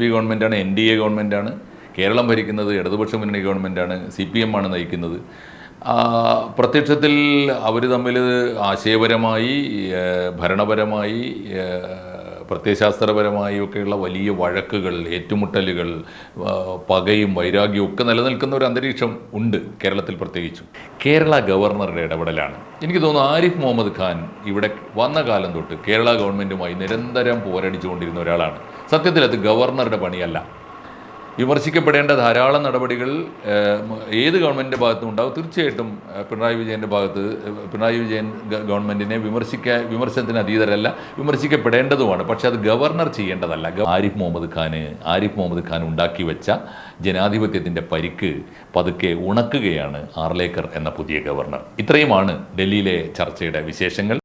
P ഗവൺമെൻറ്റാണ്, NDA ഗവൺമെൻറ്റാണ്. കേരളം ഭരിക്കുന്നത് ഇടതുപക്ഷ മുന്നണി ഗവൺമെൻറ്റാണ്, CPM ആണ് നയിക്കുന്നത്. പ്രത്യക്ഷത്തിൽ അവർ തമ്മിൽ ആശയപരമായി, ഭരണപരമായി, പ്രത്യയശാസ്ത്രപരമായി ഒക്കെയുള്ള വലിയ വഴക്കുകൾ, ഏറ്റുമുട്ടലുകൾ, പകയും വൈരാഗ്യവും ഒക്കെ നിലനിൽക്കുന്ന ഒരു അന്തരീക്ഷം ഉണ്ട് കേരളത്തിൽ. പ്രത്യേകിച്ചും കേരള ഗവർണറുടെ ഇടപെടലാണ്. എനിക്ക് തോന്നുന്നു ആരിഫ് മുഹമ്മദ് ഖാൻ ഇവിടെ വന്ന കാലം തൊട്ട് കേരള ഗവൺമെൻറ്റുമായി നിരന്തരം പോരടിച്ചുകൊണ്ടിരുന്ന ഒരാളാണ്. സത്യത്തിൽ അത് ഗവർണറുടെ പണിയല്ല. വിമർശിക്കപ്പെടേണ്ട ധാരാളം നടപടികൾ ഏത് ഗവൺമെൻറ്റിൻ്റെ ഭാഗത്തും ഉണ്ടാകും. തീർച്ചയായിട്ടും പിണറായി വിജയൻ ഗവൺമെൻറ്റിനെ വിമർശനത്തിന് അതീതരല്ല, വിമർശിക്കപ്പെടേണ്ടതുമാണ്. പക്ഷേ അത് ഗവർണർ ചെയ്യേണ്ടതല്ല. ആരിഫ് മുഹമ്മദ് ഖാൻ ഉണ്ടാക്കി വെച്ച ജനാധിപത്യത്തിൻ്റെ പരിക്ക് പതുക്കെ ഉണക്കുകയാണ് ആർലേക്കർ എന്ന പുതിയ ഗവർണർ. ഇത്രയുമാണ് ഡൽഹിയിലെ ചർച്ചയുടെ വിശേഷങ്ങൾ.